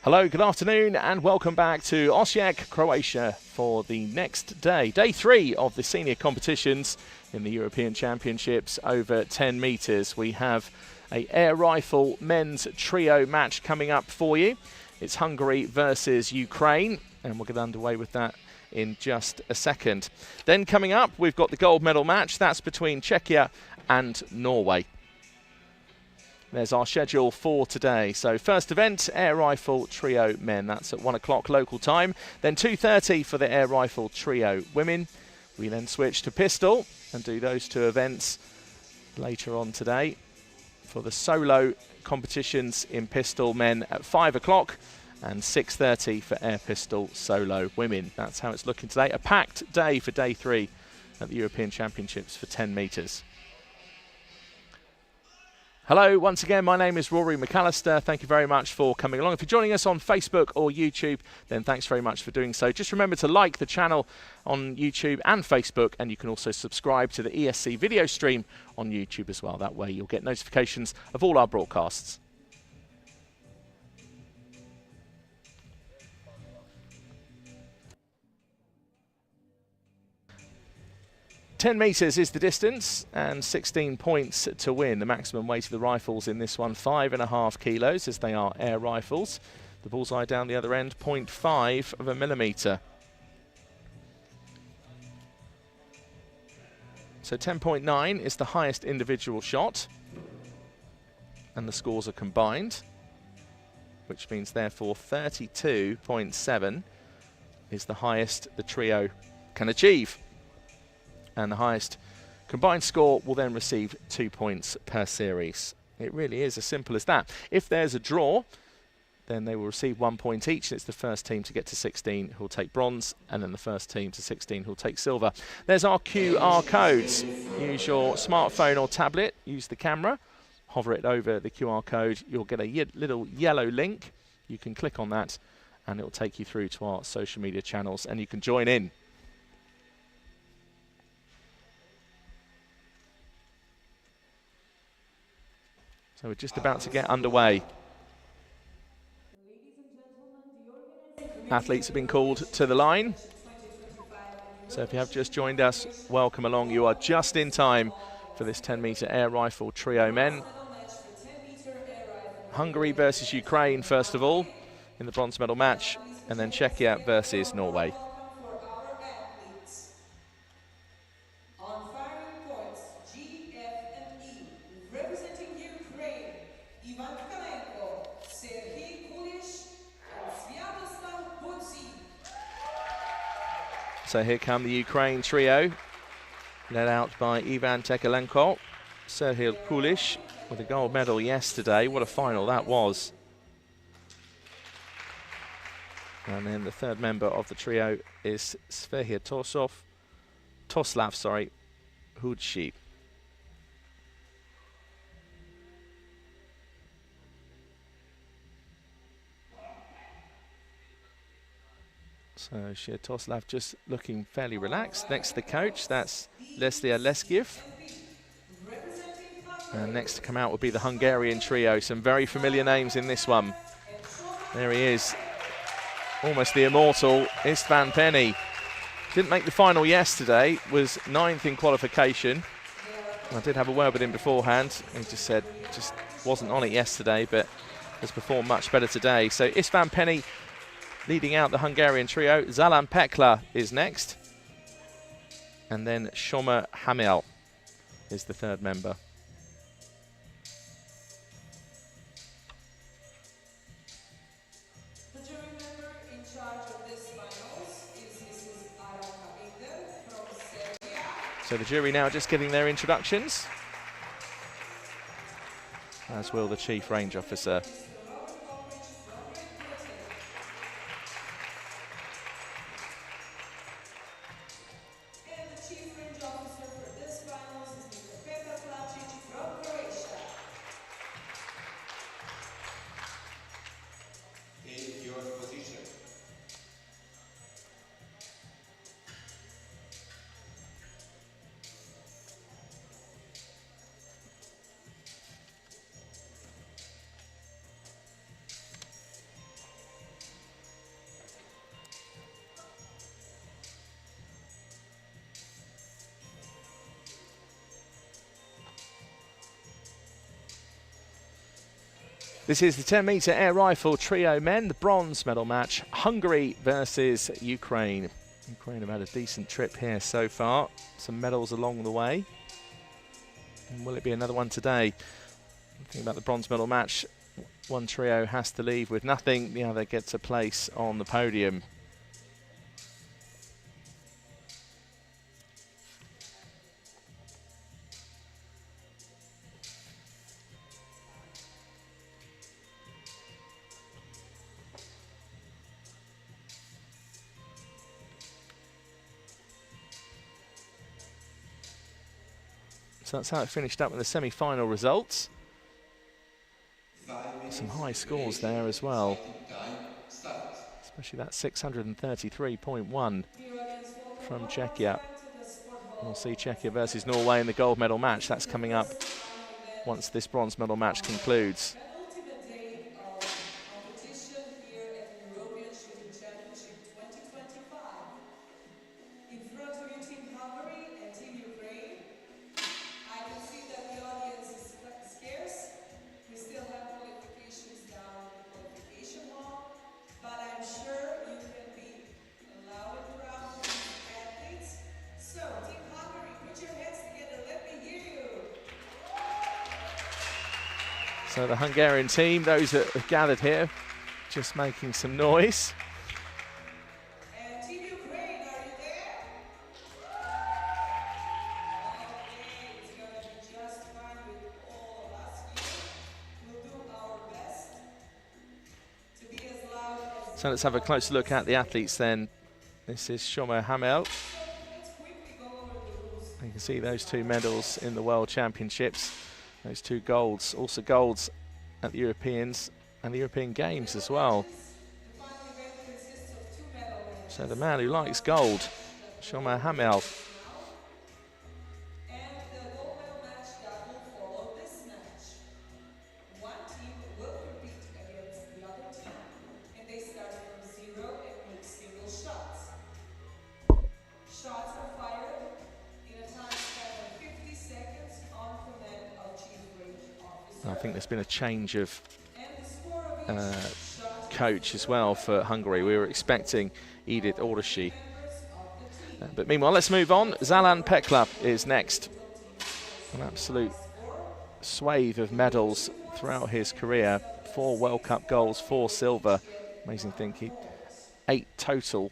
Hello, good afternoon, and welcome back to Osijek, Croatia for the next day. Day 3 of the senior competitions in the European Championships over 10 metres. We have a air rifle men's trio match coming up for you. It's Hungary versus Ukraine, and we'll get underway with that in just a second. Then coming up, we've got the gold medal match. That's between Czechia and Norway. There's our schedule for today. So first event, air rifle trio men. That's at 1 o'clock local time. Then 2:30 for the air rifle trio women. We then switch to pistol and do those two events later on today. For the solo competitions in pistol men at 5 o'clock and 6:30 for air pistol solo women. That's how it's looking today. A packed day for day 3 at the European Championships for 10 metres. Hello, once again, my name is Rory McAllister. Thank you very much for coming along. If you're joining us on Facebook or YouTube, then thanks very much for doing so. Just remember to like the channel on YouTube and Facebook, and you can also subscribe to the ESC video stream on YouTube as well. That way you'll get notifications of all our broadcasts. $10 metres is the distance and 16 points to win. The maximum weight of the rifles in this one, 5.5 kilos, as they are air rifles. The bullseye down the other end, 0.5 of a millimetre. So 10.9 is the highest individual shot, and the scores are combined, which means therefore 32.7 is the highest the trio can achieve. And the highest combined score will then receive 2 points per series. It really is as simple as that. If there's a draw, then they will receive 1 point each. It's the first team to get to 16 who'll take bronze, and then the first team to 16 who'll take silver. There's our QR codes. Use your smartphone or tablet, use the camera, hover it over the QR code. You'll get a little yellow link. You can click on that and it'll take you through to our social media channels, and you can join in. So we're just about to get underway. Athletes have been called to the line. So if you have just joined us, welcome along. You are just in time for this 10-metre air rifle trio men. Hungary versus Ukraine, first of all, in the bronze medal match, and then Czechia versus Norway. So here come the Ukraine trio, led out by Ivan Tekelenko, Serhiy Kulish with a gold medal yesterday. What a final that was. And then the third member of the trio is Toslav Hudshi. So Toslav just looking fairly relaxed. Next to the coach, that's Leslia Leskiev. And next to come out will be the Hungarian trio. Some very familiar names in this one. There he is, almost the immortal Istvan Penny. Didn't make the final yesterday, was 9th in qualification. I did have a word with him beforehand. He just said just wasn't on it yesterday, but has performed much better today. So Istvan Penny leading out the Hungarian trio. Zalan Pekla is next. And then Shomer Hamel is the third member. The jury member in charge of this finals is Mrs. Aranka Ingel from Serbia. So the jury now just getting their introductions, as will the Chief Range Officer. This is the 10-metre air rifle trio men, the bronze medal match, Hungary versus Ukraine. Ukraine have had a decent trip here so far, some medals along the way. And will it be another one today? Think about the bronze medal match, one trio has to leave with nothing, the other gets a place on the podium. So that's how it finished up with the semi-final results. Some high scores there as well, especially that 633.1 from Czechia. We'll see Czechia versus Norway in the gold medal match. That's coming up once this bronze medal match concludes. Penultimate day of competition here at the European Shooting Championship 2025. In front of you, Team Hungary and Team Ukraine. I can see that the audience is scarce. We still have qualifications down in the qualification hall, but I'm sure you can be loud and proud of these athletes. So, Team Hungary, put your hands together, let me hear you. So the Hungarian team, those that have gathered here, just making some noise. And Team Ukraine, are you there? Okay, it's gonna be just fine with all of us here. We'll do our best to be as loud as... So let's have a closer look at the athletes then. This is Shomer Hamel. Let's quickly go over the rules. You can see those two medals in the World Championships. Those two golds, also golds at the Europeans and the European Games as well. The final event consists of 2 medal matches. So the man who likes gold, Shomer Hamel. And the gold medal match that will follow this match. One team will compete against the other team, and they start from 0 and make single shots. Shots are fired in a time span of 50 seconds on command of Chief Range Officer. I think there's been a change of And the score of each shot coach as well for Hungary. We were expecting Edith Ordashi. members of the team. But meanwhile, let's move on. Zalan Pekla is next. An absolute swathe of medals throughout his career. 4 World Cup goals, 4 silver. Amazing thing, 8 total.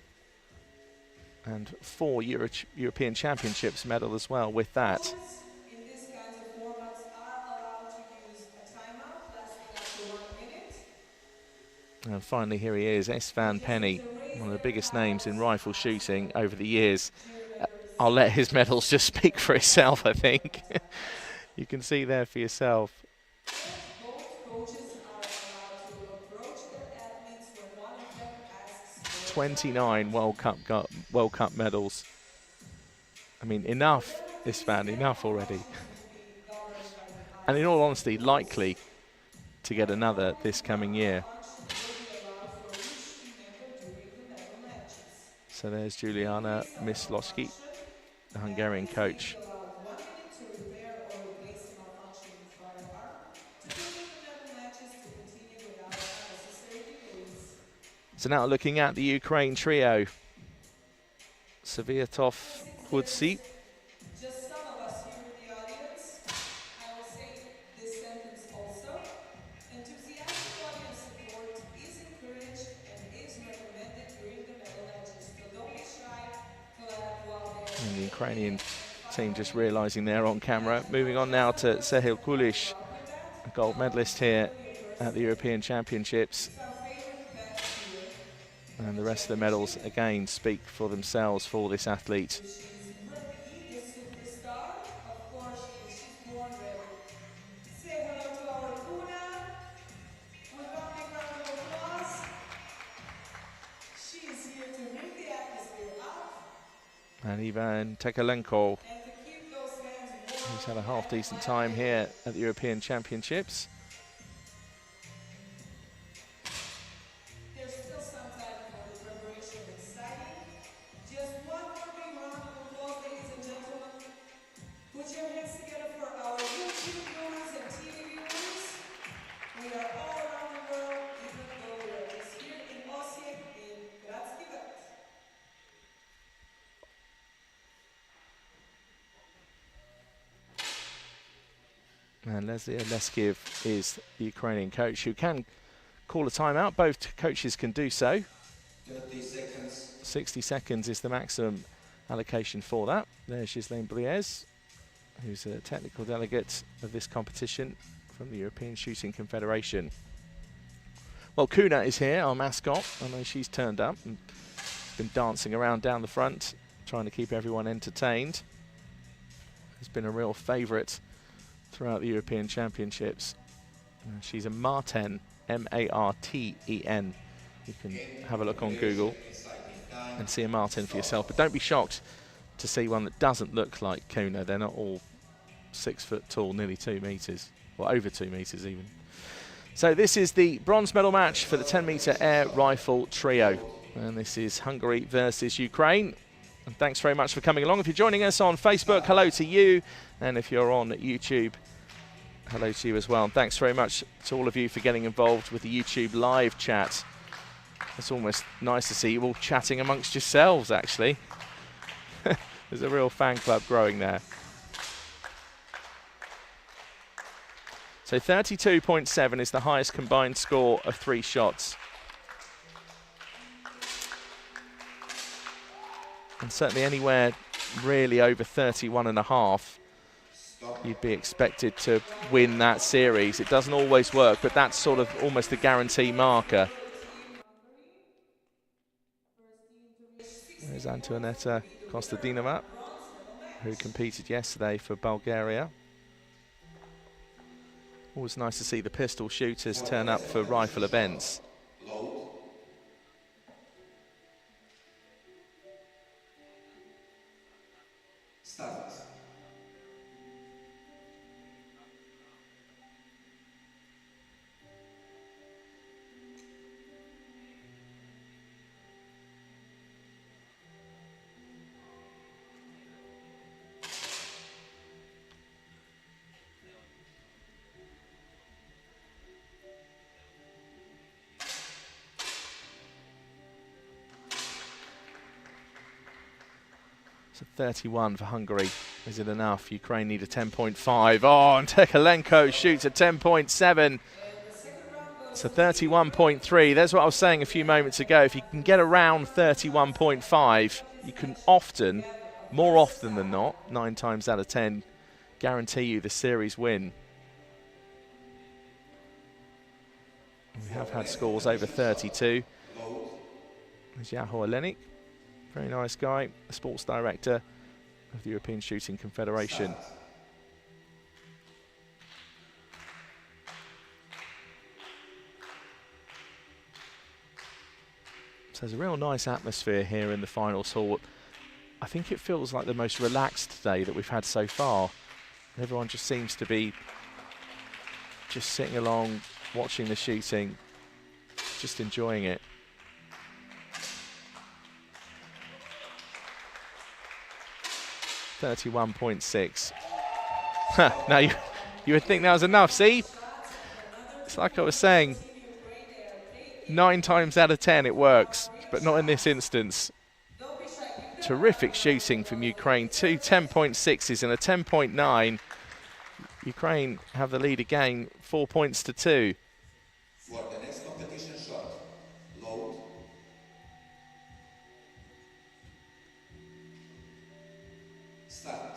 And 4 European Championships medal as well with that. In these kinds of formats are allowed to use a timeout lasting up to 1 minute. And finally, here he is, Istvan Penny, one of the biggest names in rifle shooting over the years. I'll let his medals just speak for itself, I think. You can see there for yourself. Both coaches are allowed to approach their athletes when one of them asks for 29 World Cup medals. I mean, enough, Istvan, enough already. to be governed by the And in all honesty, likely to get another this coming year. auction will be allowed for each team member during the medal matches. So there's Juliana Myslowski, the Hungarian coach. Allowed 1 minute to repair or replace a malfunctioning firearm to complete the medal matches to continue without unnecessary delays. So now looking at the Ukraine trio. Saviatov, Hudsi, Just some of us here in the audience, I will say this sentence also. Enthusiastic audience support is encouraged and is recommended during the medal matches. So don't be shy to let us go out there. and the Ukrainian team just realising they're on camera. Moving on now to Sehil Kulish, a gold medalist here at the European Championships. It's our favorite bet here. And the rest of the medals again speak for themselves for this athlete. She's ready, the superstar. Of course, she's born ready. Say hello to our Kuna with one big round of applause. She is here to bring the atmosphere up And Ivan Tekalenko, and to keep those hands warm. he's had a half-decent time here at the European Championships. There's still some time for the preparation and exciting. Just one more big round of applause, ladies and gentlemen. Put your hands together for our YouTube viewers and TV viewers. We are all And Leslie Leskiev is the Ukrainian coach who can call a timeout. Both coaches can do so. 30 seconds. 60 seconds is the maximum allocation for that. There's Ghislaine Briez, who's a technical delegate of this competition from the European Shooting Confederation. Well, Kuna is here, our mascot. I know she's turned up and been dancing around down the front, trying to keep everyone entertained. Has been a real favourite throughout the European Championships. She's a Marten, M-A-R-T-E-N. You can have a look on Google and see a Marten for yourself, but don't be shocked to see one that doesn't look like Kuna. They're not all 6 foot tall, nearly 2 metres, or over 2 metres even. So this is the bronze medal match for the 10-metre air rifle trio, and this is Hungary versus Ukraine. And thanks very much for coming along. If you're joining us on Facebook, hello to you, and if you're on YouTube, hello to you as well. And thanks very much to all of you for getting involved with the YouTube live chat. It's almost nice to see you all chatting amongst yourselves, actually. There's a real fan club growing there. So 32.7 is the highest combined score of 3 shots. And certainly anywhere really over 31.5, you'd be expected to win that series. It doesn't always work, but that's sort of almost a guarantee marker. There's Antoaneta Kostadinova, who competed yesterday for Bulgaria. Always nice to see the pistol shooters turn up for rifle events. Start. So 31 for Hungary. Is it enough? Ukraine need a 10.5. Oh, and Tekalenko shoots a 10.7. So 31.3. There's what I was saying a few moments ago. If you can get around 31.5, you can often, more often than not, 9 times out of 10, guarantee you the series win. We have had scores over 32. There's Yaho Olenik. Very nice guy, the sports director of the European Shooting Confederation. So there's a real nice atmosphere here in the finals hall. I think it feels like the most relaxed day that we've had so far. Everyone just seems to be just sitting along, watching the shooting, just enjoying it. 31.6. Now you would think that was enough. See, it's like I was saying, 9 times out of 10 it works, but not in this instance. Terrific shooting from Ukraine. 2 10.6s and a 10.9. Ukraine have the lead again, 4 points to 2. For the next competition shot, load. Start.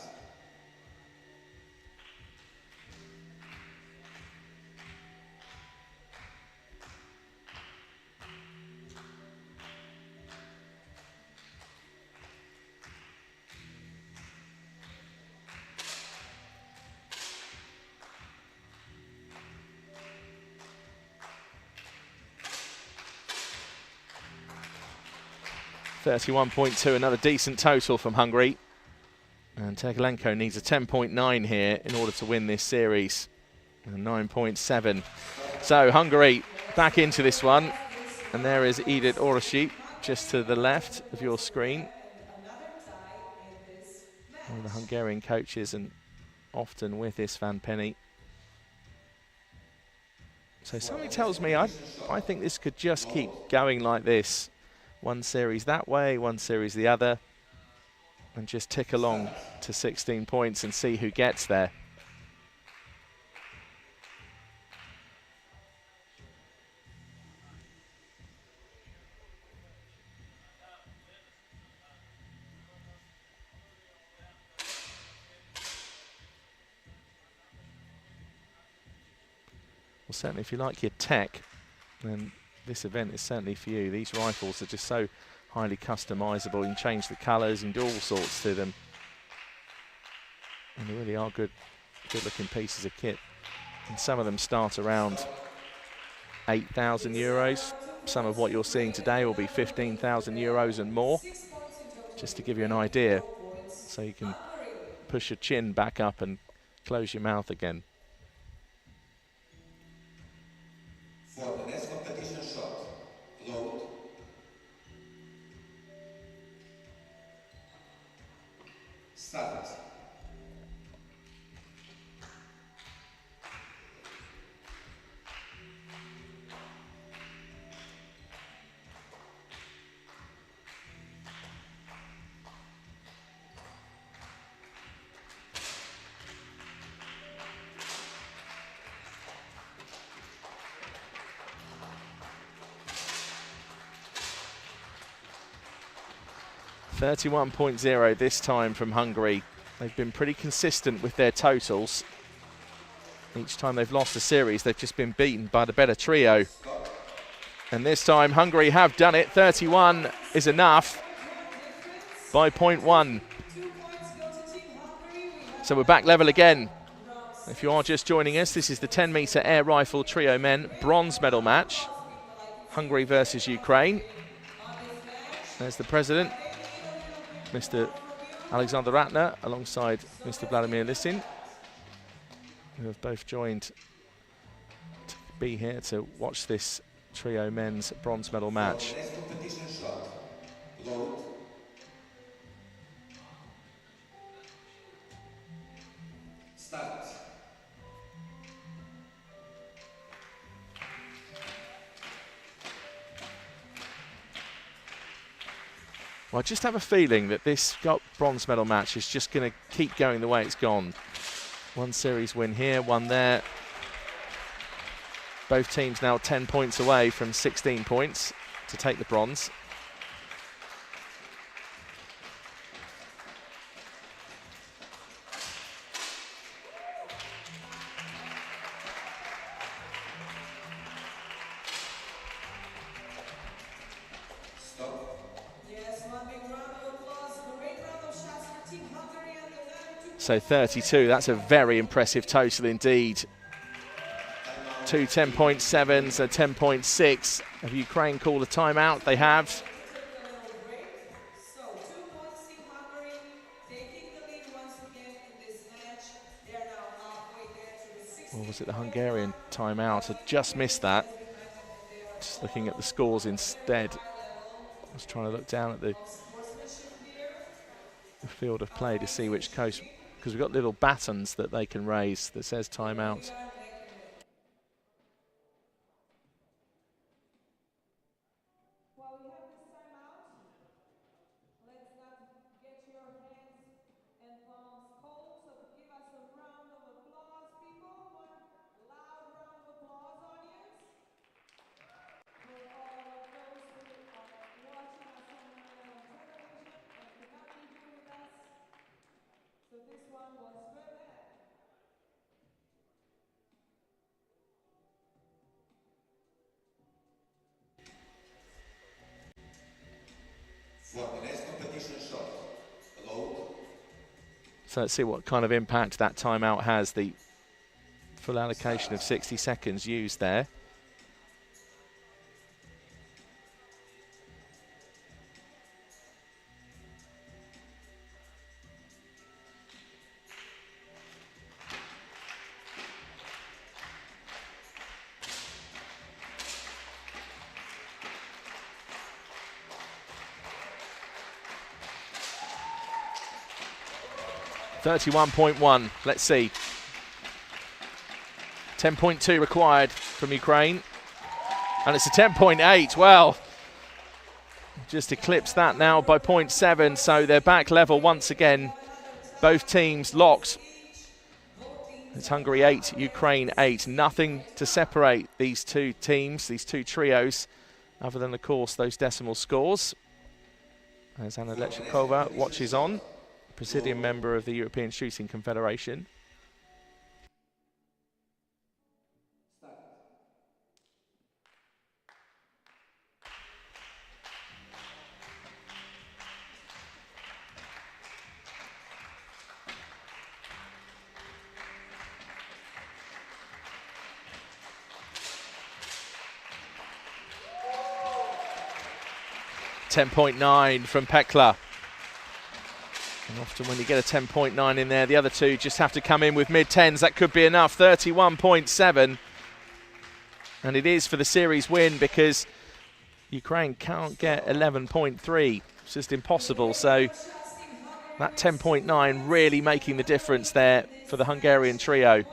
.2, another decent total from Hungary. And Tekalenko needs a 10.9 here in order to win this series. And 9.7. So Hungary back into this one. And there is Edith Oroshi just to the left of your screen. One of the Hungarian coaches and often with István Penny. So something tells me I think this could just keep going like this. One series that way, one series the other, and just tick along to 16 points and see who gets there. Well, certainly if you like your tech, then this event is certainly for you. These rifles are just so highly customizable. You can change the colors, you can do all sorts to them. And they really are good looking pieces of kit. And some of them start around 8,000 euros. Some of what you're seeing today will be 15,000 euros and more, just to give you an idea. So you can push your chin back up and close your mouth again. For the next competition shot, load. Start. 31.0 this time from Hungary. They've been pretty consistent with their totals. Each time they've lost a series, they've just been beaten by the better trio. And this time, Hungary have done it. 31 is enough by 0.1. So we're back level again. If you are just joining us, this is the 10-meter air rifle trio men bronze medal match. Hungary versus Ukraine. There's the president, Mr. Alexander Ratner, alongside Mr. Vladimir Lisin, who have both joined to be here to watch this trio men's bronze medal match. Next competition shot, load. Start. Well, I just have a feeling that this bronze medal match is just going to keep going the way it's gone. One series win here, one there. Both teams now 10 points away from 16 points to take the bronze. So 32, that's a very impressive total indeed. Two 10.7s, a 10.6. Have Ukraine called a timeout? They have. So 2 points in Hungary, taking the lead once again in this match. They are now halfway there to the 16th. Or was it the Hungarian timeout? I just missed that. Just looking at the scores instead. I was trying to look down at the field of play to see which coast, because we've got little batons that they can raise that says timeout. While we have this timeout, let's not get your hands and palms cold. So give us a round of applause, people. One loud round of applause, audience. For all of those who are watching us online on television and could not be here with us. So this one was for them. For the next competition shot, load. So let's see what kind of impact that timeout has. The full allocation of 60 seconds used there. .1, let's see. 10.2 required from Ukraine. And it's a 10.8, well. Just eclipsed that now by 0.7, so they're back level once again. Both teams locked. It's Hungary 8, Ukraine 8. Nothing to separate these two teams, these two trios, other than, of course, those decimal scores. As Anna Lechikova watches on. Presidium member of the European Shooting Confederation. 10.9 from Pekla. And often when you get a 10.9 in there, the other two just have to come in with mid-10s. That could be enough. 31.7. And it is for the series win because Ukraine can't get 11.3. It's just impossible. So that 10.9 really making the difference there for the Hungarian trio.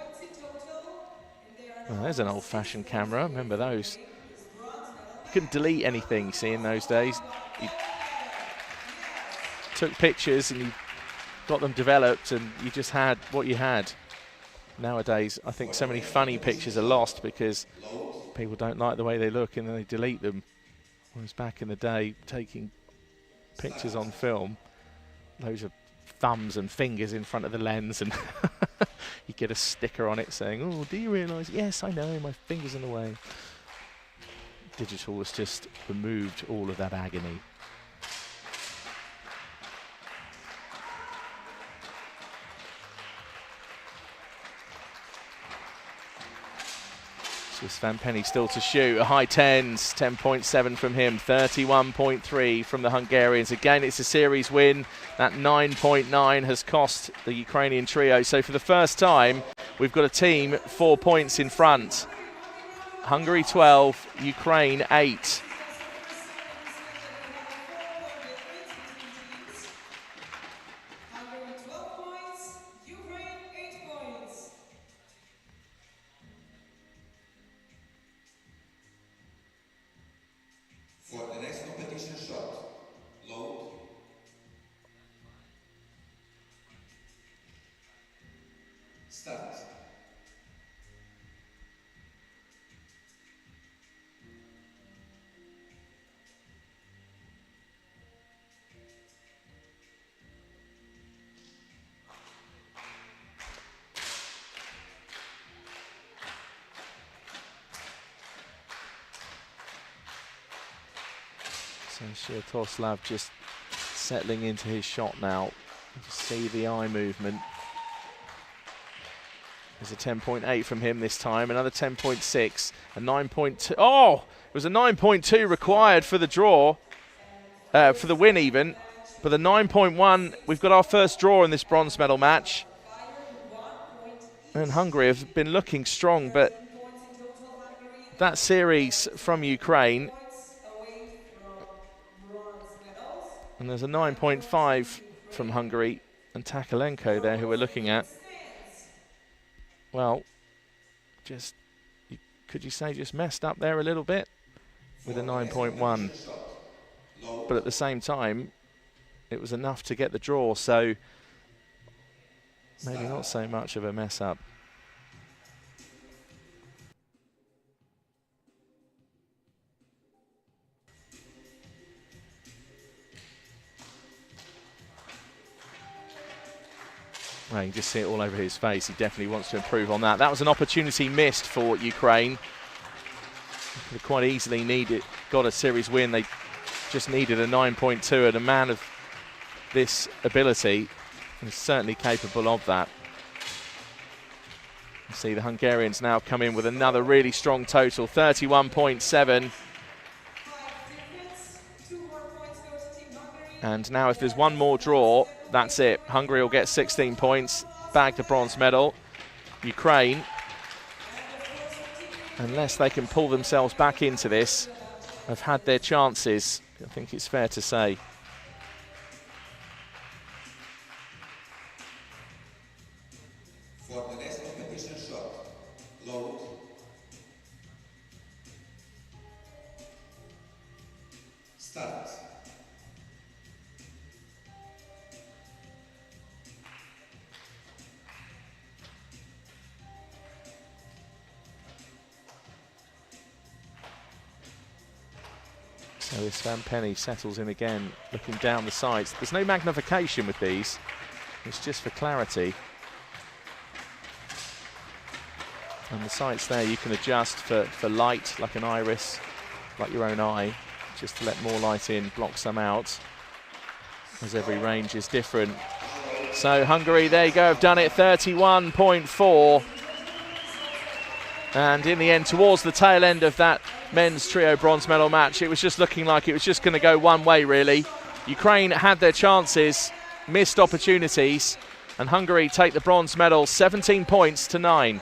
Well, there's an old-fashioned camera. Remember those? You couldn't delete anything, see, in those days. You took pictures and you got them developed and you just had what you had. Nowadays, I think so many funny pictures are lost because people don't like the way they look and then they delete them. Whereas back in the day, taking pictures on film, those are thumbs and fingers in front of the lens and you get a sticker on it saying, oh, do you realise? Yes, I know, my finger's in the way. Digital has just removed all of that agony. Swiss Van Penny still to shoot, a high 10s, 10.7 from him, 31.3 from the Hungarians. Again, it's a series win. That 9.9 has cost the Ukrainian trio. So for the first time, we've got a team 4 points in front. Hungary 12, Ukraine 8. For the next competition shot, load. Start. So Sviatoslav just settling into his shot now. You can see the eye movement. There's a 10.8 from him this time, another 10.6, a 9.2. Oh, it was a 9.2 required for the draw, for the win even. But the 9.1, we've got our first draw in this bronze medal match. And Hungary have been looking strong, but that series from Ukraine. And there's a 9.5 from Hungary and Takalenko there who we're looking at. Well, just, could you say just messed up there a little bit with a 9.1. But at the same time, it was enough to get the draw, so maybe not so much of a mess up. Well, you can just see it all over his face. He definitely wants to improve on that. That was an opportunity missed for Ukraine. They could have quite easily got a series win. They just needed a 9.2, and a man of this ability is certainly capable of that. You see the Hungarians now come in with another really strong total, 31.7. And now if there's one more draw, that's it. Hungary will get 16 points, bag the bronze medal. Ukraine, unless they can pull themselves back into this, have had their chances, I think it's fair to say. For the next competition shot, load. Start. So this Van Penny settles in again, looking down the sights. There's no magnification with these, it's just for clarity. And the sights there you can adjust for light, like an iris, like your own eye, just to let more light in, block some out, as every range is different. So Hungary, there you go, have done it, 31.4. And in the end, towards the tail end of that men's trio bronze medal match. It was just looking like it was just going to go one way, really. Ukraine had their chances, missed opportunities, and Hungary take the bronze medal, 17 points to 9.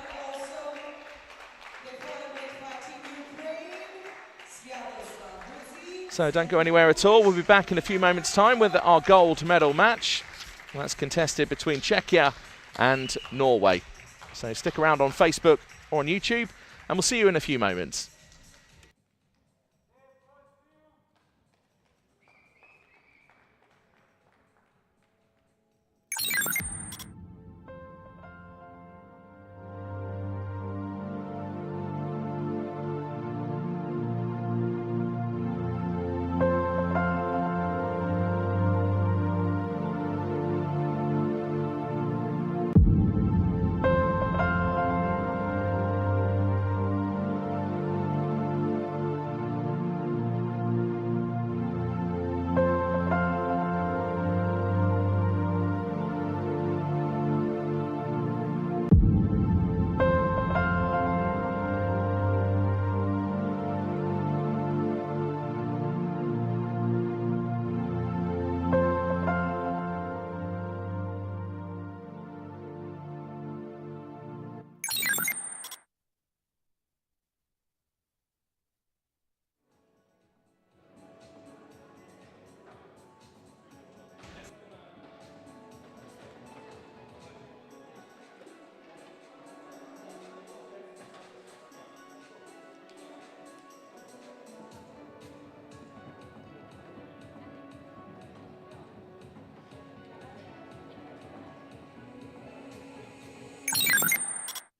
So don't go anywhere at all. We'll be back in a few moments' time with our gold medal match. That's contested between Czechia and Norway. So stick around on Facebook or on YouTube, and we'll see you in a few moments.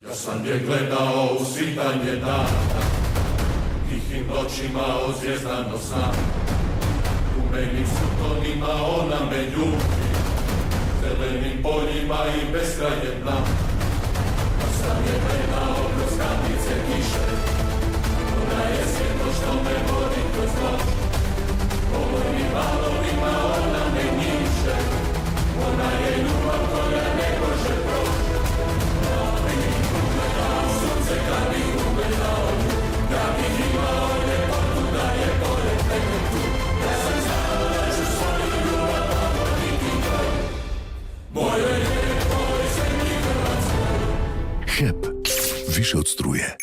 Ja sam je gledao u svitanje dana, tihim noćima od zvjezdanog sna. U meni sutonima ona me ljubi, zelenim poljima i beskrajem dna. Ja sam je gledao kroz kapljice kiše, ona je svjetlo što me vodi kroz noć. Polovnim valovima ona me njiše, ona je ljubav koja ne može proći. Sunce kad bih ugledao nju, da bih imao ljepotu da je pored tebe tu. Ja sam znao da ću svoju ljubav pogoditi njoj. Mojoj lijepoj zemlji Hrvatskoj. HEP, više od struje.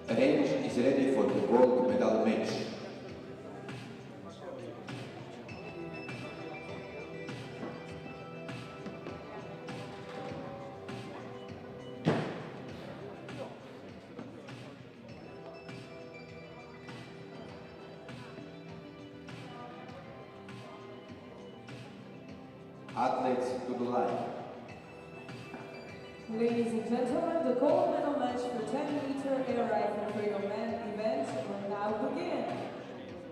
Range is ready for the gold medal match. Athletes to the line. Ladies and gentlemen, the gold medal match for 10-meter air rifle trio men event will now begin.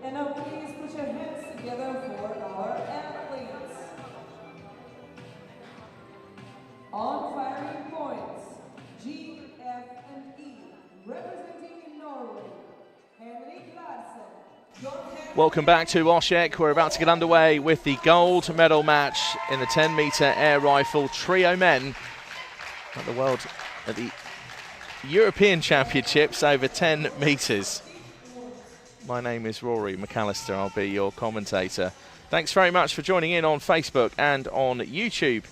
And now please put your hands together for our athletes. On firing points, G, F, and E, representing in Norway, Henrik Larsen. Welcome back to Osijek. We're about to get underway with the gold medal match in the 10-meter air rifle trio men at the European Championships over 10 metres. My name is Rory McAllister. I'll be your commentator. Thanks very much for joining in on Facebook and on YouTube.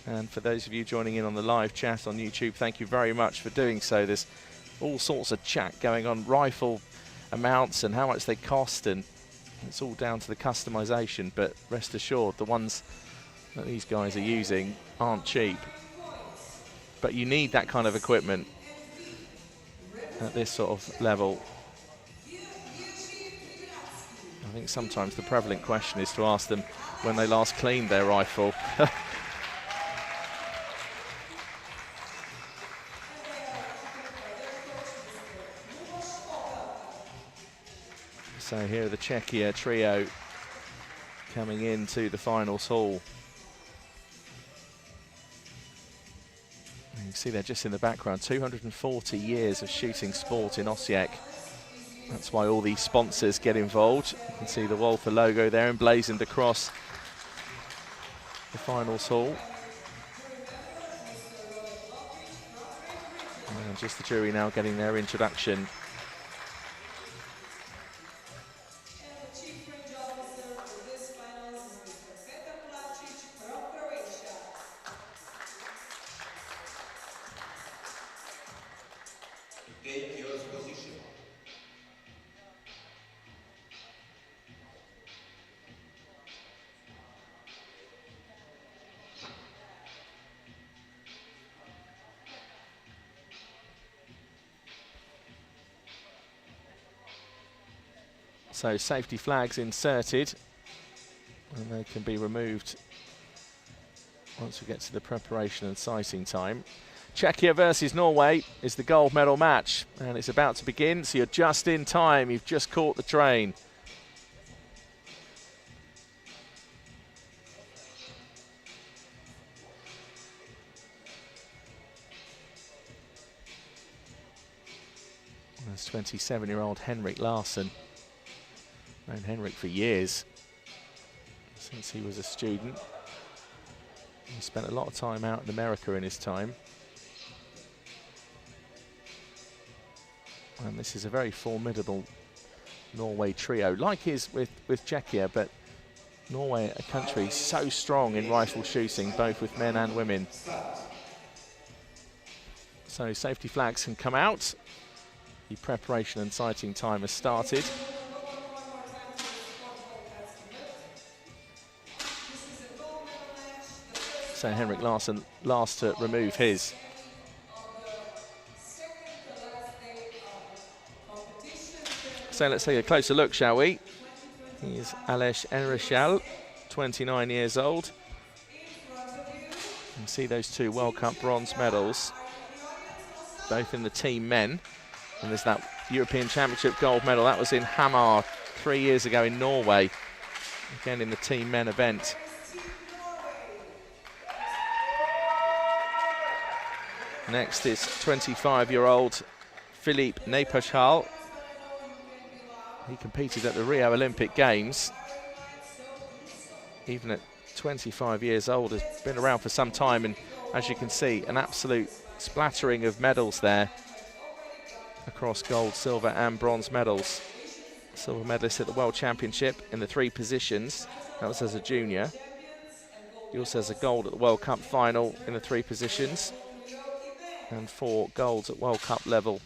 And for those of you joining in on the live chat on YouTube, thank you very much for doing so. There's all sorts of chat going on, rifle amounts and how much they cost, and it's all down to the customization, but rest assured the ones that these guys are using aren't cheap. But you need that kind of equipment at this sort of level. I think sometimes the prevalent question is to ask them when they last cleaned their rifle. So here are the Czechia trio coming into the finals hall. You can see they're just in the background, 240 years of shooting sport in Osijek. That's why all these sponsors get involved. You can see the Walther logo there emblazoned across the finals hall. And just the jury now getting their introduction. Take your position. So safety flags inserted, and they can be removed once we get to the preparation and sighting time. Czechia versus Norway is the gold medal match, and it's about to begin, so you're just in time. You've just caught the train. There's 27-year-old Henrik Larsen. Known Henrik for years, since he was a student. He spent a lot of time out in America in his time. And this is a very formidable Norway trio, like his with Czechia, but Norway, a country so strong in rifle shooting, both with men and women. So safety flags can come out. The preparation and sighting time has started. So Henrik Larsen last to remove his. So let's take a closer look, shall we? Here's Aleš Enrišal, 29 years old. You can see those two World Cup bronze medals, both in the team men. And there's that European Championship gold medal. That was in Hamar 3 years ago in Norway, again in the team men event. Next is 25-year-old Filip Nepashal. He competed at the Rio Olympic Games. Even at 25 years old, has been around for some time, and as you can see, an absolute splattering of medals there across gold, silver and bronze medals. Silver medalist at the World Championship in the 3 positions. That was as a junior. He also has a gold at the World Cup final in the 3 positions, and 4 golds at World Cup level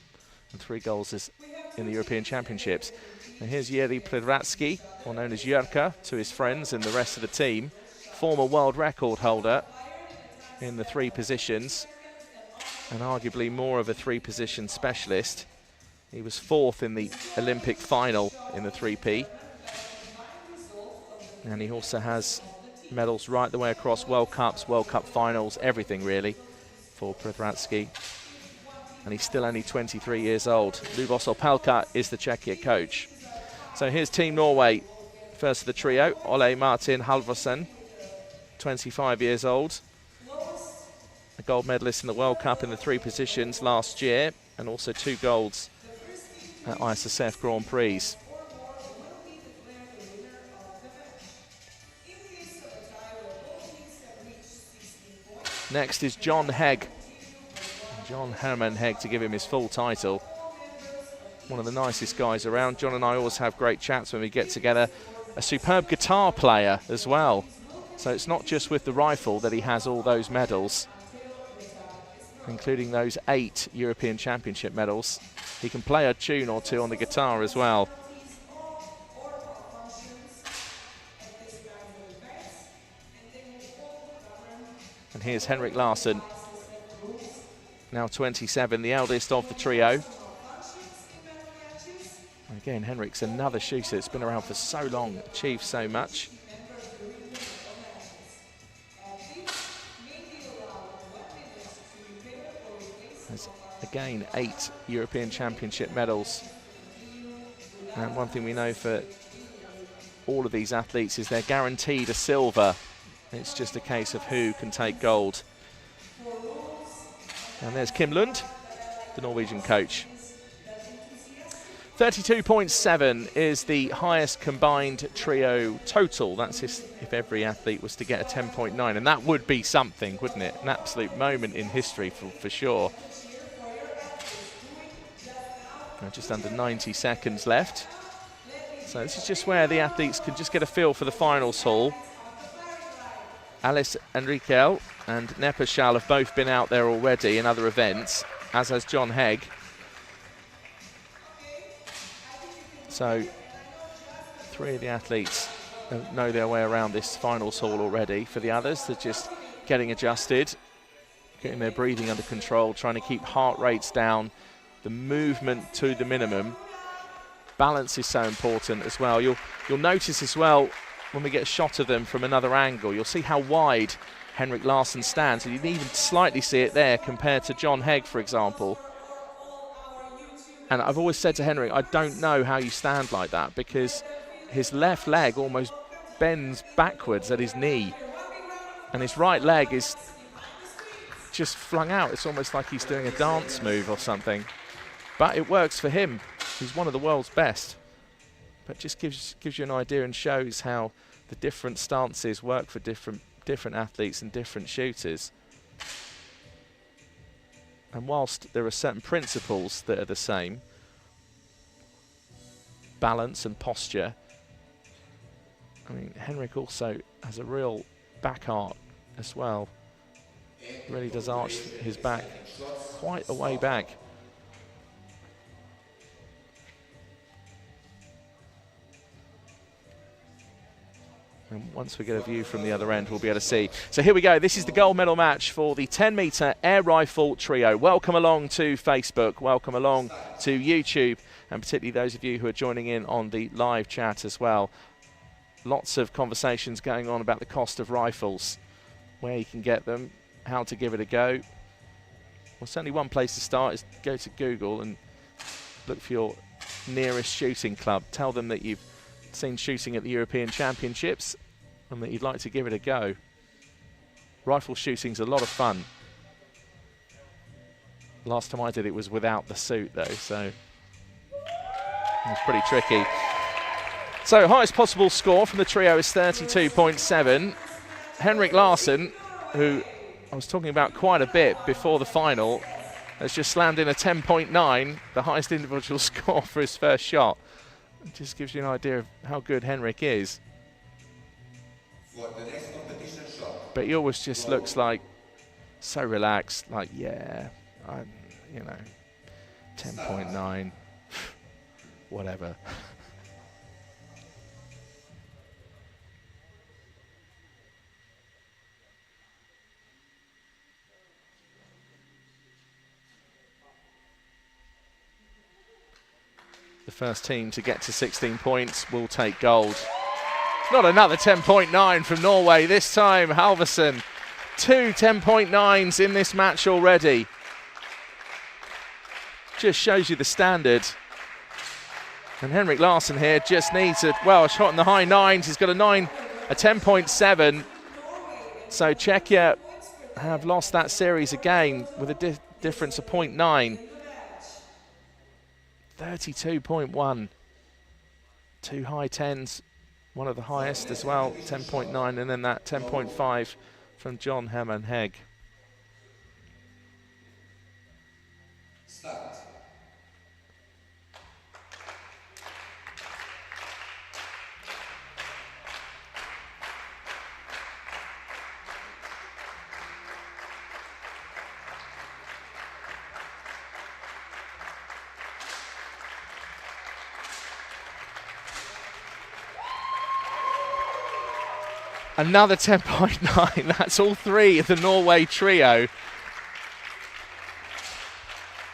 and 3 goals in the European Championships. And here's Jiří Predratsky, or known as Jurka to his friends and the rest of the team, former world record holder in the 3 positions, and arguably more of a 3-position specialist. He was 4th in the Olympic final in the 3P. And he also has medals right the way across World Cups, World Cup finals, everything really for Predratsky. And he's still only 23 years old. Lubos Opelka is the Czechia coach. So here's Team Norway. First of the trio, Ole Martin Halvorsen, 25 years old. A gold medalist in the World Cup in the 3 positions last year, and also 2 golds at ISSF Grand Prix. Next is John Hegg. John Herman Hegg, to give him his full title. One of the nicest guys around. John and I always have great chats when we get together. A superb guitar player as well. So it's not just with the rifle that he has all those medals, including those 8 European Championship medals. He can play a tune or 2 on the guitar as well. And here's Henrik Larsson, now 27, the eldest of the trio. Again, Henrik's another shooter that's been around for so long, achieved so much. Has, again, 8 European Championship medals. And one thing we know for all of these athletes is they're guaranteed a silver. It's just a case of who can take gold. And there's Kim Lund, the Norwegian coach. 32.7 is the highest combined trio total. That's if every athlete was to get a 10.9. And that would be something, wouldn't it? An absolute moment in history for sure. Now just under 90 seconds left. So this is just where the athletes can just get a feel for the finals hall. Alice Enriquel and Nepa Schall have both been out there already in other events, as has John Hegg. So 3 of the athletes know their way around this finals hall already. For the others, they're just getting adjusted, getting their breathing under control, trying to keep heart rates down, the movement to the minimum. Balance is so important as well. You'll notice as well when we get a shot of them from another angle, you'll see how wide Henrik Larsson stands. And you can even slightly see it there compared to John Hegg, for example. And I've always said to Henrik, I don't know how you stand like that, because his left leg almost bends backwards at his knee. And his right leg is just flung out. It's almost like he's doing a dance move or something. But it works for him. He's one of the world's best. But just gives you an idea and shows how the different stances work for different athletes and different shooters. And whilst there are certain principles that are the same, balance and posture, I mean, Henrik also has a real back arc as well. Really does arch his back quite a way back. And once we get a view from the other end, we'll be able to see. So here we go. This is the gold medal match for the 10-metre air rifle trio. Welcome along to Facebook. Welcome along to YouTube. And particularly those of you who are joining in on the live chat as well. Lots of conversations going on about the cost of rifles, where you can get them, how to give it a go. Well, certainly one place to start is go to Google and look for your nearest shooting club. Tell them that you've seen shooting at the European Championships and that you'd like to give it a go. Rifle shooting's a lot of fun. Last time I did it was without the suit though, so it was pretty tricky. So highest possible score from the trio is 32.7. Henrik Larsson, who I was talking about quite a bit before the final, has just slammed in a 10.9, the highest individual score for his first shot. It just gives you an idea of how good Henrik is. For the next competition shot. But he always just looks like so relaxed, like, yeah, you know, 10.9. Whatever. The first team to get to 16 points will take gold. Not another 10.9 from Norway. This time, Halvorsen. 2 10.9s in this match already. Just shows you the standard. And Henrik Larsson here just needs a shot in the high 9s. He's got a 10.7. So Czechia have lost that series again with a difference of 0.9. 32.1. 2 high 10s, one of the highest as well, 10.9, and then that 10.5 from John Herman Hegg. Start. Another 10.9, that's all three of the Norway trio.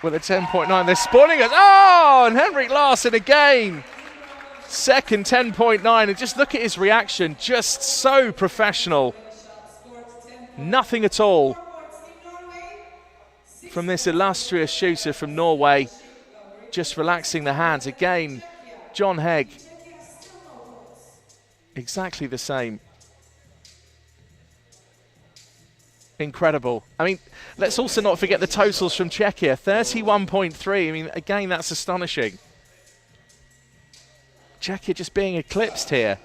With a 10.9, they're spawning us. Oh, and Henrik Larsson again. Second 10.9, and just look at his reaction, just so professional. Nothing at all from this illustrious shooter from Norway. Just relaxing the hands. Again, John Hegg, exactly the same. Incredible. I mean, let's also not forget the totals from Czechia. 31.3. I mean, again, that's astonishing. Czechia just being eclipsed here.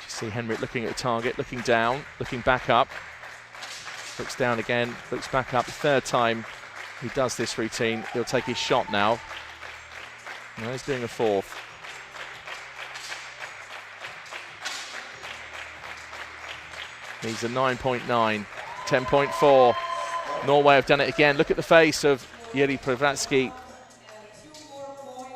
Just see Henrik looking at the target, looking down, looking back up. Looks down again, looks back up. Third time he does this routine. He'll take his shot now. Now he's doing a fourth. He's a 9.9, 10.4. Norway have done it again. Look at the face of Jiří Prevratsky,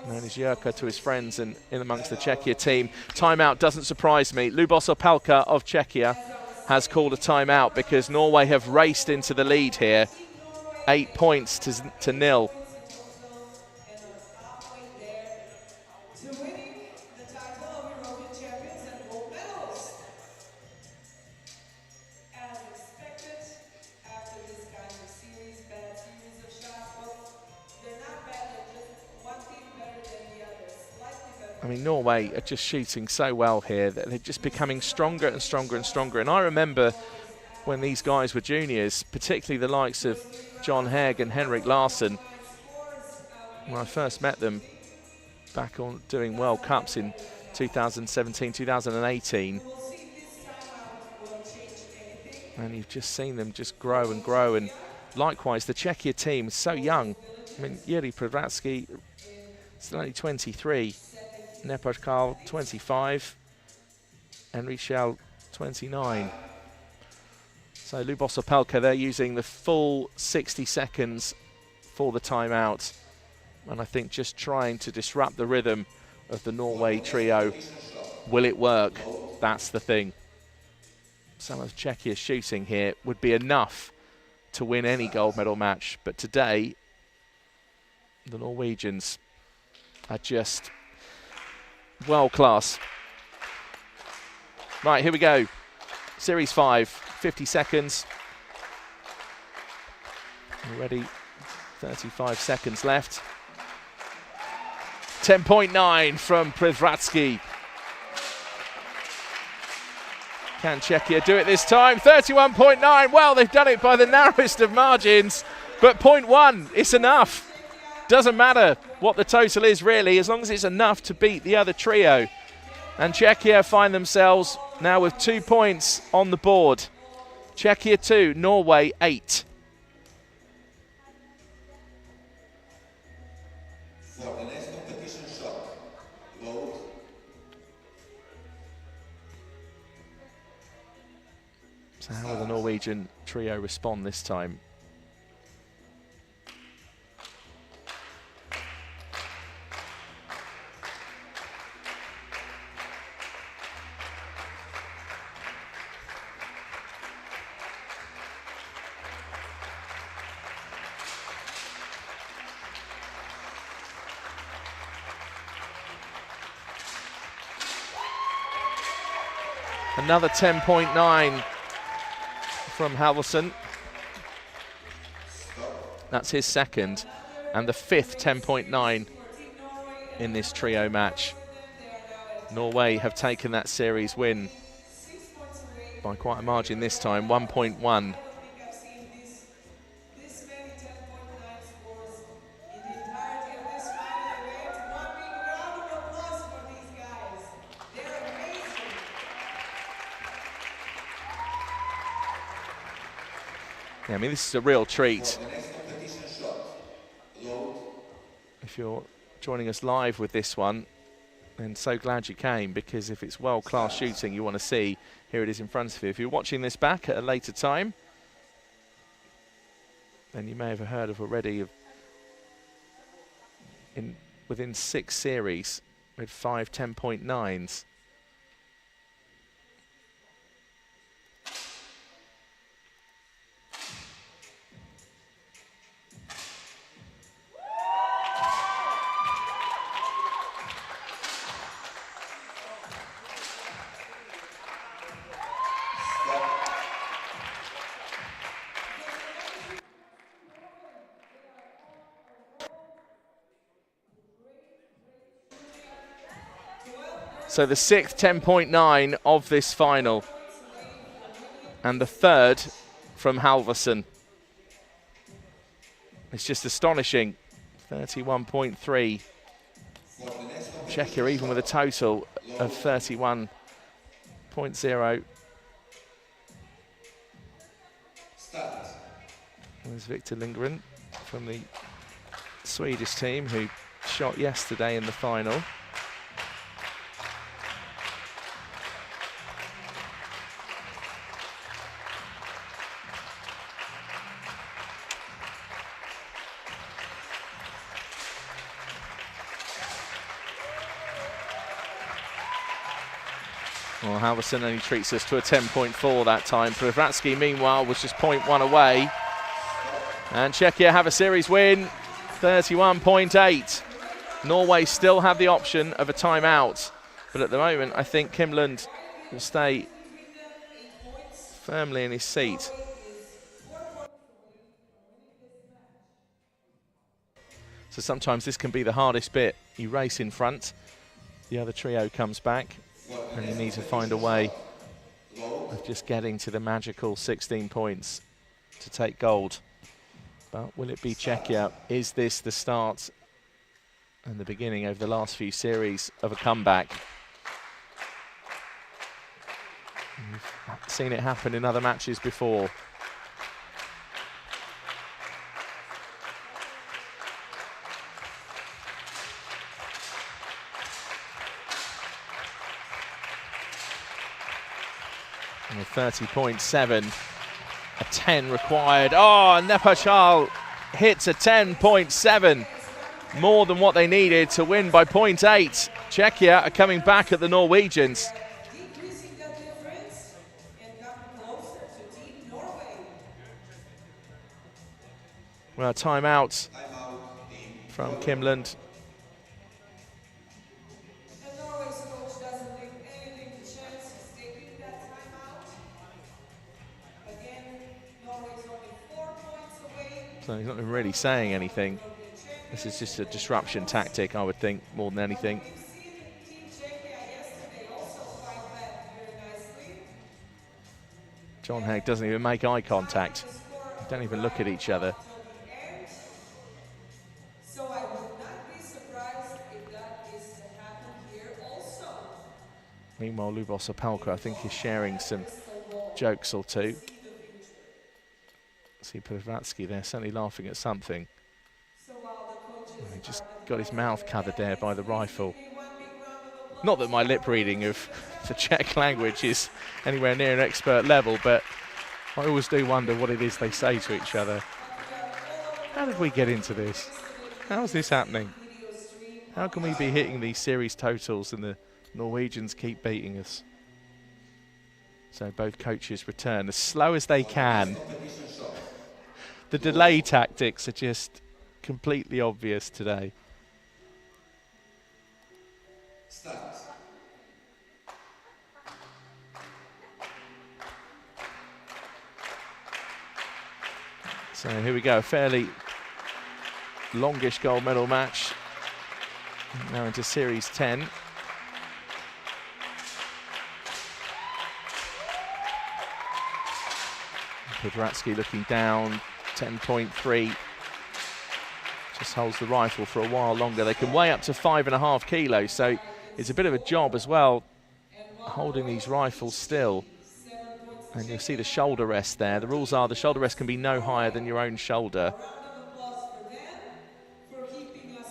known as Jurka to his friends and in amongst the Czechia team. Timeout doesn't surprise me. Lubos Opelka of Czechia has called a timeout because Norway have raced into the lead here. 8 points to 0. I mean, Norway are just shooting so well here that they're just becoming stronger and stronger and stronger. And I remember when these guys were juniors, particularly the likes of John Hegg and Henrik Larsson, when I first met them back on doing World Cups in 2017, 2018. And you've just seen them just grow and grow. And likewise, the Czechia team is so young. I mean, Jiří Prevratsky, still only 23. Nepal 25, and Richel 29. So Lubos Opelka, they're using the full 60 seconds for the timeout, and I think just trying to disrupt the rhythm of the Norway trio. Will it work? That's the thing. Some of Czechia's shooting here would be enough to win any gold medal match, but today the Norwegians are just world class. Right, here we go. Series 5, 50 seconds. Already 35 seconds left. 10.9 from Prevratsky. Can Czechia do it this time? 31.9. Well, they've done it by the narrowest of margins, but 0.1, it's enough. Doesn't matter what the total is really, as long as it's enough to beat the other trio. And Czechia find themselves now with 2 points on the board. Czechia 2, Norway 8. For the next competition shot, load So how will the Norwegian trio respond this time? Another 10.9 from Halvorsen. That's his second, and the fifth 10.9 in this trio match. Norway have taken that series win by quite a margin this time, 1.1. Yeah, I mean, this is a real treat. If you're joining us live with this one, then so glad you came, because if it's world-class shooting you want to see, here it is in front of you. If you're watching this back at a later time, then you may have heard of already within 6 series with 5 10.9s. So the 6th 10.9 of this final, and the 3rd from Halvorsen. It's just astonishing. 31.3. Czechia even with a total of 31.0. There's Victor Lindgren from the Swedish team, who shot yesterday in the final. Well, Halvorsen only treats us to a 10.4 that time. Prevratsky, meanwhile, was just 0.1 away. And Czechia have a series win, 31.8. Norway still have the option of a timeout, but at the moment, I think Kimlund will stay firmly in his seat. So sometimes this can be the hardest bit. You race in front, the other trio comes back, and you need to find a way of just getting to the magical 16 points to take gold. But will it be Czechia? Is this the start and the beginning over the last few series of a comeback? We've seen it happen in other matches before. And 30.7, a 10 required. Oh, Nepachal hits a 10.7, more than what they needed to win by 0.8. Czechia are coming back at the Norwegians. Well, timeout from Kimlund. So he's not even really saying anything. This is just a disruption tactic, I would think, more than anything. John Haig doesn't even make eye contact. They don't even look at each other. So I would not be surprised if that is to happen here also. Meanwhile, Lubos Opelka, I think, is sharing some jokes or two. See Prevratsky there, certainly laughing at something. He just got his mouth covered there by the rifle. Not that my lip reading of the Czech language is anywhere near an expert level, but I always do wonder what it is they say to each other. How did we get into this? How is this happening? How can we be hitting these series totals and the Norwegians keep beating us? So both coaches return as slow as they can. The delay tactics are just completely obvious today. So here we go, a fairly longish gold medal match. Now into Series 10. Podratsky looking down, 10.3. Just holds the rifle for a while longer. They can weigh up to 5.5 kilos, so it's a bit of a job as well, holding these rifles still. And you'll see the shoulder rest there. The rules are the shoulder rest can be no higher than your own shoulder.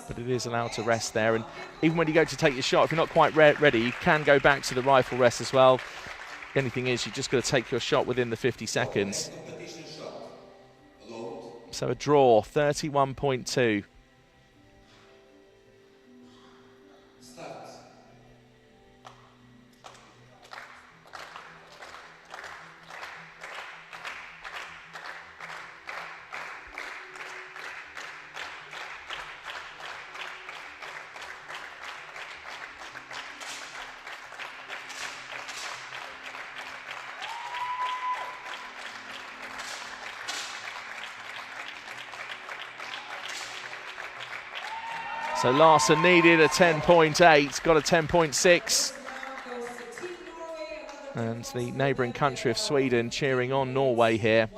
But it is allowed to rest there. And even when you go to take your shot, if you're not quite ready, you can go back to the rifle rest as well. The only thing is, you've just got to take your shot within the 50 seconds. So a draw, 31.2. So Larsen needed a 10.8, got a 10.6. And the neighbouring country of Sweden cheering on Norway here.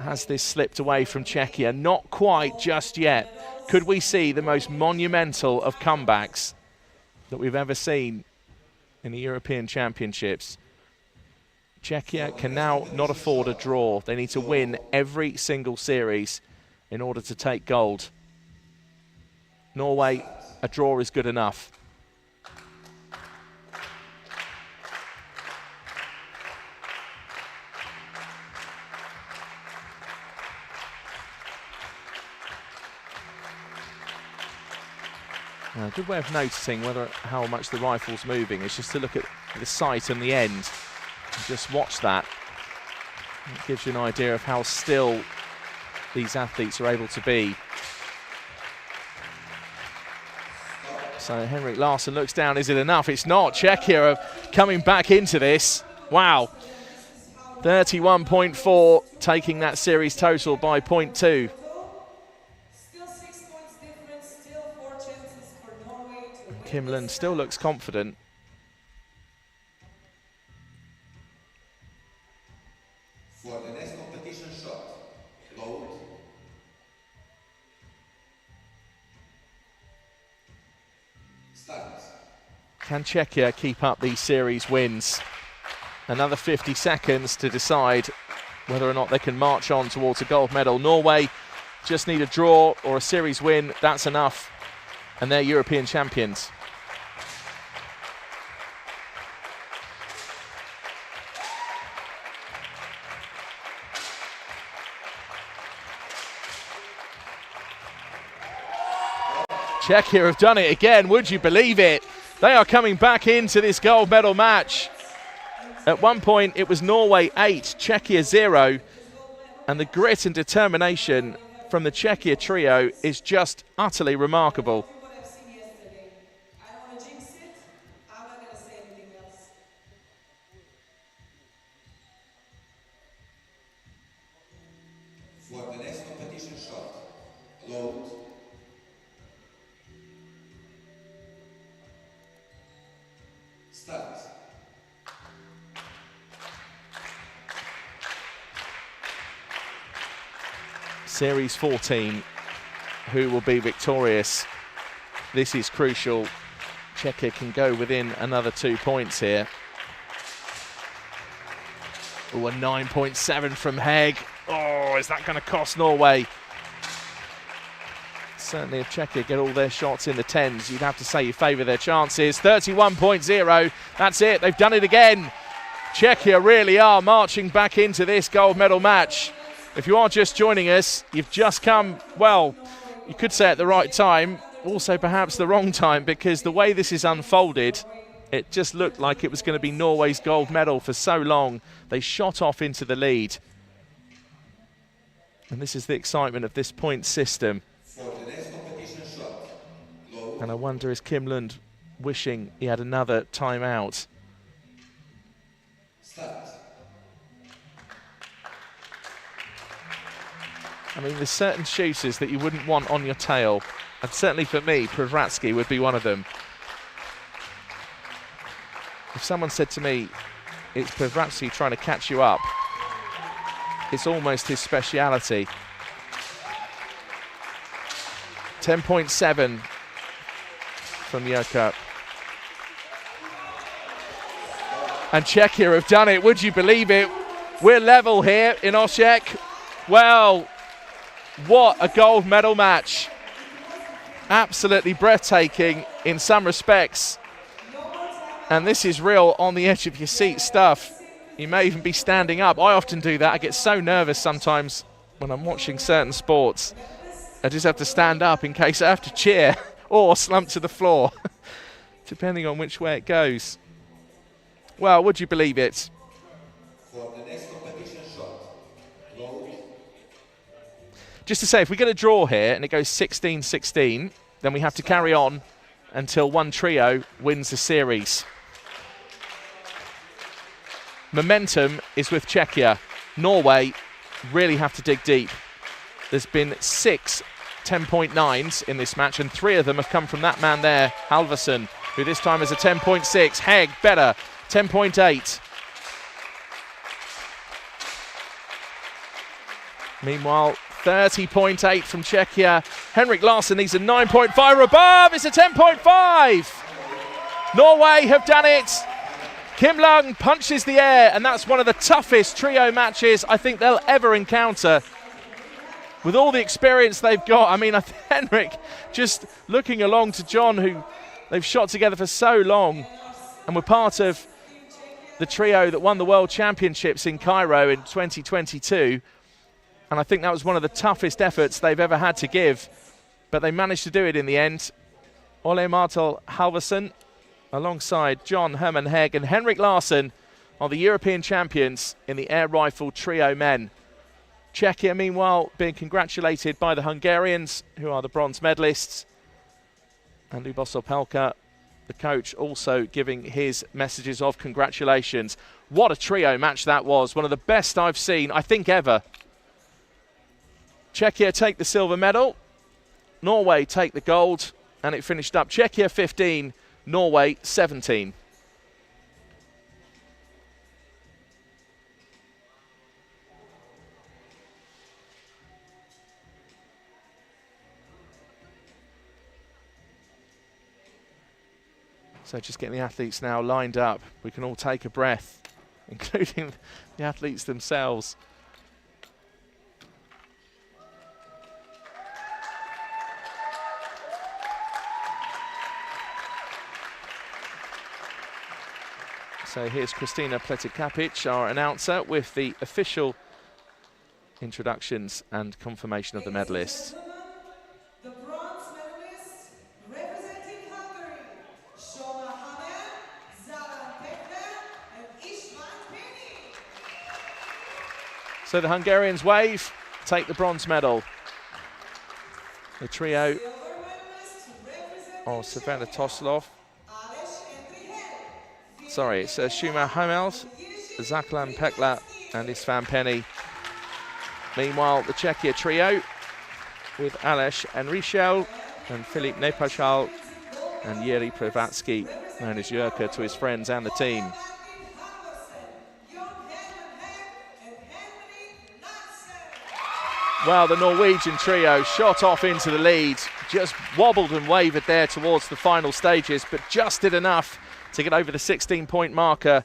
Has this slipped away from Czechia? Not quite just yet. Could we see the most monumental of comebacks that we've ever seen in the European Championships? Czechia can now not afford a draw. They need to win every single series in order to take gold. Norway, a draw is good enough. A good way of noticing how much the rifle's moving is just to look at the sight and the end and just watch that. It gives you an idea of how still these athletes are able to be. So Henrik Larsen looks down, is it enough? It's not. Czechia are coming back into this. Wow. 31.4, taking that series total by 0.2. Still 6 points difference, still 4 chances for Norway to win. Kimland still looks confident. For the next competition shot, load. Start. Can Czechia keep up these series wins? Another 50 seconds to decide whether or not they can march on towards a gold medal. Norway just need a draw or a series win. That's enough. And they're European champions. Czechia have done it again, would you believe it? They are coming back into this gold medal match. At one point it was Norway 8, Czechia 0, and the grit and determination from the Czechia trio is just utterly remarkable. What I've seen yesterday. I don't want to jinx it. I'm not going to say anything else. For the next competition shot, load. Start. Series 14, who will be victorious? This is crucial. Czechia can go within another 2 points here. Oh, a 9.7 from Hegg. Oh, is that going to cost Norway? Certainly if Czechia get all their shots in the 10s, you'd have to say you favour their chances. 31.0, that's it, they've done it again. Czechia really are marching back into this gold medal match. If you are just joining us, you've just come, well, you could say at the right time, also perhaps the wrong time, because the way this is unfolded, it just looked like it was going to be Norway's gold medal for so long. They shot off into the lead. And this is the excitement of this point system. And I wonder, is Kim Lund wishing he had another timeout? I mean, there's certain shooters that you wouldn't want on your tail. And certainly for me, Pravratsky would be one of them. If someone said to me, it's Pravratsky trying to catch you up, it's almost his speciality. 10.7 from Jurka. And Czechia have done it, would you believe it? We're level here in Osijek. Well, what a gold medal match. Absolutely breathtaking in some respects. And this is real on the edge of your seat stuff. You may even be standing up. I often do that. I get so nervous sometimes when I'm watching certain sports. I just have to stand up in case I have to cheer or slump to the floor, depending on which way it goes. Well, would you believe it? Just to say, if we get a draw here and it goes 16-16, then we have to carry on until one trio wins the series. Momentum is with Czechia. Norway really have to dig deep. There's been 6 10.9s in this match, and 3 of them have come from that man there, Halvorsen, who this time is a 10.6. Hegg, better, 10.8. Meanwhile, 30.8 from Czechia. Henrik Larsson needs a 9.5 above. It's a 10.5. Norway have done it. Kim Lund punches the air, and that's one of the toughest trio matches I think they'll ever encounter. With all the experience they've got, I mean, Henrik just looking along to John, who they've shot together for so long and were part of the trio that won the World Championships in Cairo in 2022. And I think that was one of the toughest efforts they've ever had to give. But they managed to do it in the end. Ole Martel Halvorsen, alongside John Herman Hegg and Henrik Larsson, are the European champions in the air rifle trio men. Czechia, meanwhile, being congratulated by the Hungarians, who are the bronze medalists. And Lubos Opelka, the coach, also giving his messages of congratulations. What a trio match that was. One of the best I've seen, I think, ever. Czechia take the silver medal. Norway take the gold. And it finished up Czechia 15, Norway 17. So just getting the athletes now lined up. We can all take a breath, including the athletes themselves. So here's Kristina Pletik-Kapic, our announcer, with the official introductions and confirmation of the medalists. The bronze medalists representing Hungary, Shona Hanen, Zara Pekler, and István Penny. So the Hungarians wave, take the bronze medal. The trio of Savannah Toslov. Sorry, it's Shuma Hamels, Zaklan Pekla and István Penny. Meanwhile, the Czechia trio with Aleš Enrišel and Filip Nepachal and Jiří Pravratsky, known as Jurka to his friends and the team. Well, the Norwegian trio shot off into the lead, just wobbled and wavered there towards the final stages, but just did enough to get over the 16-point marker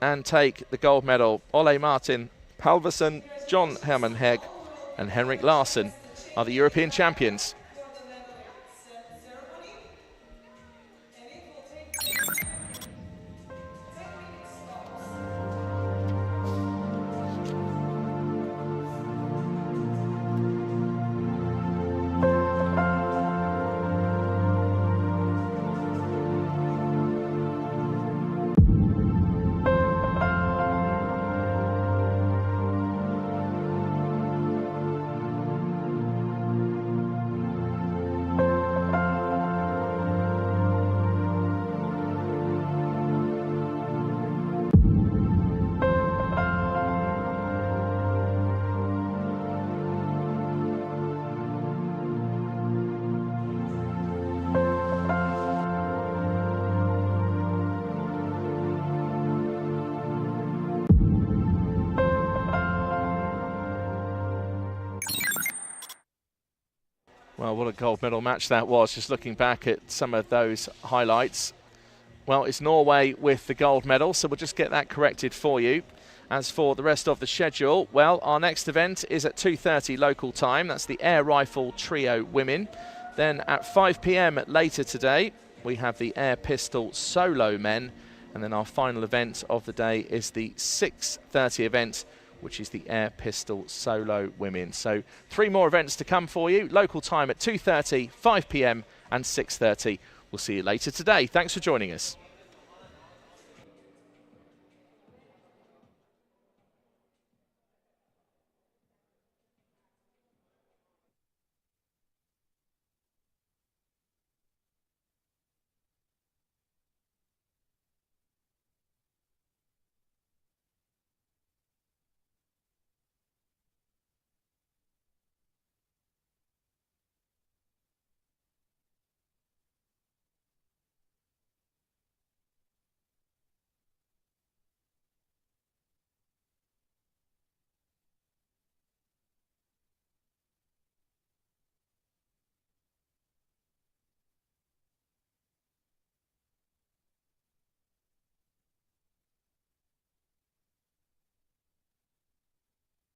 and take the gold medal. Ole Martin Halvorsen, John Herman Hegg and Henrik Larsson are the European champions. Well, what a gold medal match that was, just looking back at some of those highlights. Well, it's Norway with the gold medal, so we'll just get that corrected for you. As for the rest of the schedule, well, our next event is at 2:30 local time. That's the air rifle trio women. Then at 5 p.m. later today, we have the air pistol solo men. And then our final event of the day is the 6:30 event, which is the air pistol solo women. So 3 more events to come for you. Local time at 2:30, 5 p.m. and 6:30. We'll see you later today. Thanks for joining us.